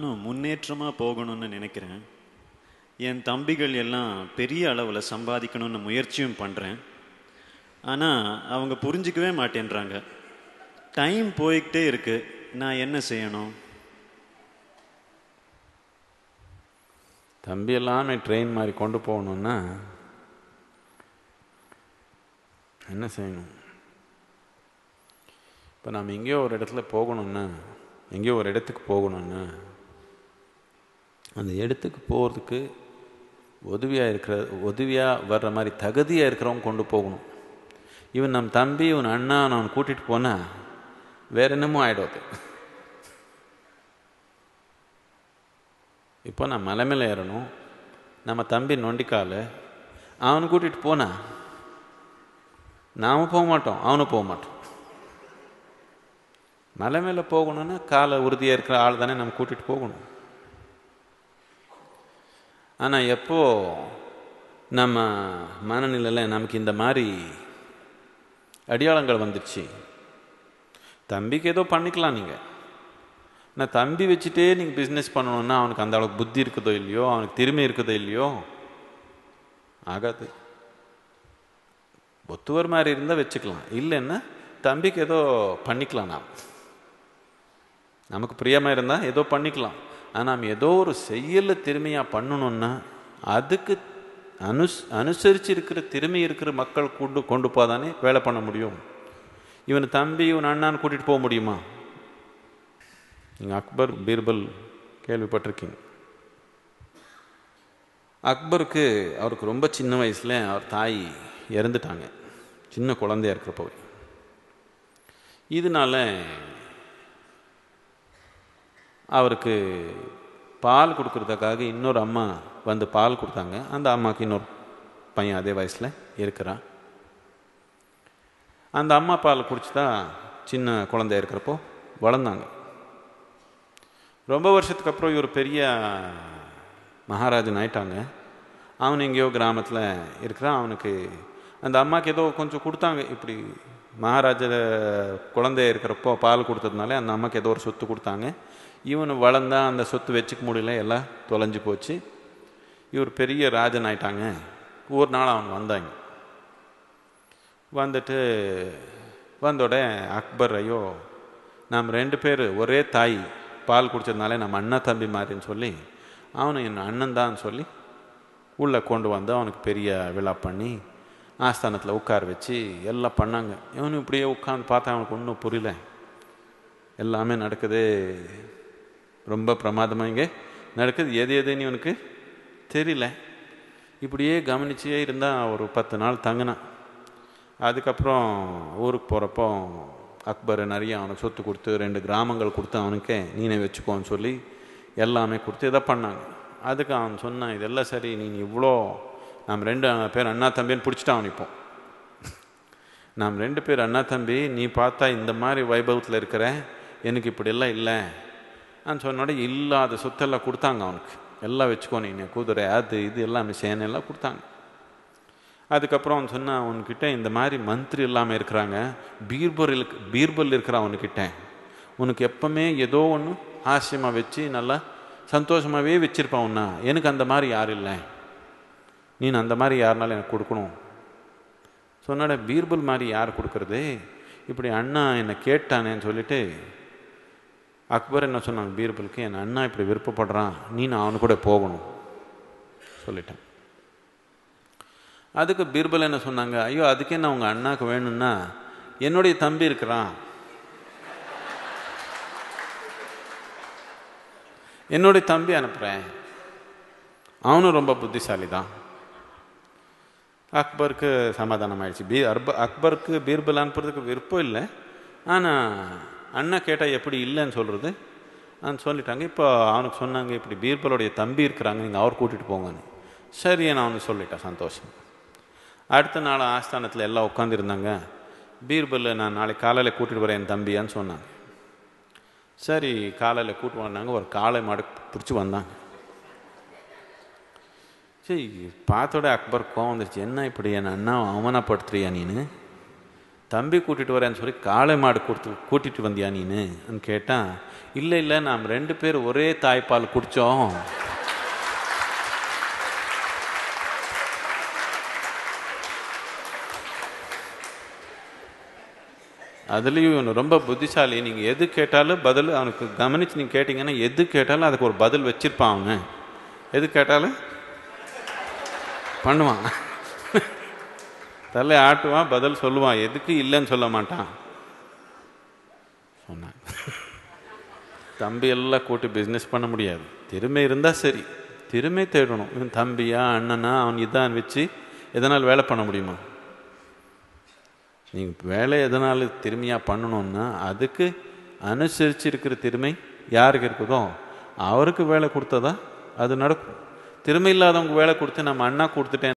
நானும் முன்னேற்றமாக போகணும்னு நினைக்கிறேன். என் தம்பிகள் எல்லாம் பெரிய அளவில் சம்பாதிக்கணும்னு முயற்சியும் பண்ணுறேன். ஆனால் அவங்க புரிஞ்சிக்கவே மாட்டேன்றாங்க. டைம் போய்கிட்டே இருக்கு. நான் என்ன செய்யணும்? தம்பி எல்லாமே ட்ரெயின் மாதிரி கொண்டு போகணுன்னா என்ன செய்யணும்? இப்போ நம்ம எங்கேயோ ஒரு இடத்துல போகணுன்னா, எங்கேயோ ஒரு இடத்துக்கு போகணுன்னா அந்த இடத்துக்கு போகிறதுக்கு உதவியாக வர்ற மாதிரி தகுதியாக இருக்கிறவங்க கொண்டு போகணும். இவன் நம்ம தம்பி, இவன் அண்ணா நான் கூட்டிகிட்டு போனால் வேற என்னமோ ஆகிடுவது. இப்போ நான் மலை மேலே ஏறணும், நம்ம தம்பி நொண்டிக்கால், அவனை கூட்டிகிட்டு போனா நாம் போக மாட்டோம், அவனும் போக மாட்டோம். மலை மேலே போகணுன்னா காலை உறுதியாக இருக்கிற ஆள் தானே நம்ம கூட்டிகிட்டு போகணும். ஆனால் எப்போ நம்ம மனநிலையில் நமக்கு இந்த மாதிரி அடையாளங்கள் வந்துடுச்சு, தம்பிக்கு ஏதோ பண்ணிக்கலாம் நீங்கள், ஆனால் தம்பி வச்சுட்டே நீங்கள் பிஸ்னஸ் பண்ணணுன்னா அவனுக்கு அந்த அளவுக்கு புத்தி இருக்குதோ இல்லையோ, அவனுக்கு திறமை இருக்குதோ இல்லையோ, ஆகாது. ஒத்துவர் மாதிரி இருந்தால் வச்சுக்கலாம், இல்லைன்னா தம்பிக்கு ஏதோ பண்ணிக்கலாம். நமக்கு பிரியமாக இருந்தால் ஏதோ பண்ணிக்கலாம். ஆனால் நம்ம ஏதோ ஒரு செயலில் திறமையாக பண்ணணுன்னா அதுக்கு அனுசரித்து இருக்கிற திறமை இருக்கிற மக்கள் கொண்டு போதானே வேலை பண்ண முடியும். இவன் தம்பி இவன் அண்ணான்னு கூட்டிகிட்டு போக முடியுமா? நீங்கள் அக்பர் பீர்பல் கேள்விப்பட்டிருக்கீங்க. அக்பருக்கு அவருக்கு ரொம்ப சின்ன வயசில் அவர் தாய் இறந்துட்டாங்க, சின்ன குழந்தையா இருக்கிறப்போவே. இதனால அவருக்கு பால் கொடுக்கறதுக்காக இன்னொரு அம்மா வந்து பால் கொடுத்தாங்க. அந்த அம்மாவுக்கு இன்னொரு பையன் அதே வயசில் இருக்கிறான். அந்த அம்மா பால் குடிச்சு தான் சின்ன குழந்தையா இருக்கிறப்போ வளர்ந்தாங்க. ரொம்ப வருஷத்துக்கு அப்புறம் இவர் பெரிய மகாராஜன் ஆயிட்டாங்க. அவன் எங்கேயோ கிராமத்தில் இருக்கிறான். அவனுக்கு அந்த அம்மாவுக்கு ஏதோ கொஞ்சம் கொடுத்தாங்க. இப்படி மகாராஜ குழந்தைய இருக்கிறப்போ பால் கொடுத்ததுனால அந்த அம்மாவுக்கு ஏதோ ஒரு சொத்து கொடுத்தாங்க. இவனு வளர்ந்தா அந்த சொத்து வச்சுக்க முடியல, எல்லாம் தொலைஞ்சு போச்சு. இவர் பெரிய ராஜன் ஆயிட்டாங்க. ஒரு நாள் அவன் வந்தாங்க. வந்துட்டு வந்தோட அக்பர், ஐயோ நாம் 2 பேர் ஒரே தாய் பால் குடித்ததுனால நம்ம அண்ணா தம்பி மாதிரின்னு சொல்லி அவனு என் அண்ணன் தான் சொல்லி உள்ளே கொண்டு வந்து அவனுக்கு பெரிய விழா பண்ணி ஆஸ்தானத்தில் உட்கார வச்சு எல்லாம் பண்ணாங்க. இவனு இப்படியே உட்காந்து பார்த்தா அவனுக்கு ஒன்றும் புரியல. எல்லாமே நடக்குது, ரொம்ப பிரமாதமாக இங்கே நடக்குது, எது எதுன்னு இவனுக்கு தெரியல. இப்படியே கவனிச்சே இருந்தால் ஒரு 10 நாள் தங்கினான். அதுக்கப்புறம் ஊருக்கு போகிறப்போ அக்பர் நிறைய அவனுக்கு சொத்து கொடுத்து 2 கிராமங்கள் கொடுத்து அவனுக்கே நீனே வச்சுக்கோன்னு சொல்லி எல்லாமே கொடுத்து இதை பண்ணாங்க. அதுக்கு அவன் சொன்னான், இதெல்லாம் சரி, நீ இவ்வளோ நாம் 2 பேர் அண்ணா தம்பின்னு பிடிச்சிட்டான். இப்போ நாம் 2 பேர் அண்ணா தம்பி, நீ பார்த்தா இந்த மாதிரி வைபவத்தில் இருக்கிற, எனக்கு இப்படியெல்லாம் இல்லை சொன்னோட இல்லாத சொத்தெல்லாம் கொடுத்தாங்க அவனுக்கு. எல்லாம் வச்சுக்கோ, நீ குதிரை அது இது எல்லாமே சேனையெல்லாம் கொடுத்தாங்க. அதுக்கப்புறம் அவன் சொன்னான், அவன்கிட்ட இந்த மாதிரி மந்திரி இல்லாமல் இருக்கிறாங்க, பீர்பல் இருக்கிற அவனுக்கிட்ட உனக்கு எப்பவுமே ஏதோ ஒன்று ஆசியமாக வச்சு நல்லா சந்தோஷமாகவே வச்சிருப்பான்னா, எனக்கு அந்த மாதிரி யாரும் இல்லை, நீ அந்த மாதிரி யாருனாலும் எனக்கு கொடுக்கணும் சொன்னோட. பீர்பல் மாதிரி யார் கொடுக்கறது, இப்படி அண்ணா என்னை கேட்டானேன்னு சொல்லிட்டு அக்பர் என்ன சொன்னாங்க பீர்பலுக்கு, என் அண்ணா இப்படி விருப்பப்படுறான், நீ நான் அவனு கூட போகணும் சொல்லிட்டேன். அதுக்கு பீர்பல் என்ன சொன்னாங்க, ஐயோ அதுக்கே நான் உங்கள் அண்ணாவுக்கு வேணும்னா என்னுடைய தம்பி இருக்கிறான், என்னுடைய தம்பி அனுப்புகிறேன், அவனும் ரொம்ப புத்திசாலி தான். அக்பருக்கு சமாதானம் ஆயிடுச்சு. அக்பருக்கு பீர்பல் அனுப்புறதுக்கு விருப்பம் இல்லை, ஆனால் அண்ணா கேட்டால் எப்படி இல்லைன்னு சொல்கிறது சொல்லிட்டாங்க. இப்போ அவனுக்கு சொன்னாங்க, இப்படி பீர்பலுடைய தம்பி இருக்கிறாங்க, நீங்கள் அவர் கூட்டிகிட்டு போங்கன்னு. சரி நான் அவனுக்கு சொல்லிட்டேன், சந்தோஷம். அடுத்த நாள் ஆஸ்தானத்தில் எல்லாம் உட்காந்துருந்தாங்க. பீர்பல், நான் நாளைக்கு காலையில் கூட்டிகிட்டு வரேன் என் தம்பியான்னு சொன்னாங்க. சரி காலையில் கூட்டு வந்தாங்க. ஒரு காளை மாடு பிடிச்சி வந்தாங்க. சரி பார்த்தோட அக்பர் கோவம் வந்துருச்சு, என்ன இப்படி என் அண்ணா அவமானப்படுத்துறியா நீனு, தம்பி கூட்டிகிட்டு வரேன்னு சொல்லி காளை மாடு கூட்டிகிட்டு வந்தியா நீன்னு கேட்டான். இல்லை இல்லை, நாம் 2 பேர் ஒரே தாய்ப்பால் குடித்தோம். அதுலேயும் இவனு ரொம்ப புத்திசாலி. நீங்கள் எது கேட்டாலும் பதில் அவனுக்கு கவனித்து நீங்கள் கேட்டிங்கன்னா எது கேட்டாலும் அதுக்கு ஒரு பதில் வச்சிருப்பான். அவனு எது கேட்டாலும் பண்ணுவான், தலை ஆட்டுவான், பதில் சொல்லுவான், எதுக்கு இல்லைன்னு சொல்ல மாட்டான். சொன்னான், தம்பி எல்லாம் கூட்டி பிஸ்னஸ் பண்ண முடியாது. திறமை இருந்தால் சரி, திறமை தேடணும். இவன் தம்பியா அண்ணனா அவன் இதான் வச்சு எதனால் வேலை பண்ண முடியுமா? நீங்கள் வேலை எதனால் திறமையாக பண்ணணுன்னா அதுக்கு அனுசரித்து இருக்கிற திறமை யாருக்கு இருக்குதோ அவருக்கு வேலை கொடுத்ததா அது நடக்கும். திறமை இல்லாதவங்க வேலை கொடுத்து நம்ம அண்ணா கொடுத்துட்டேன்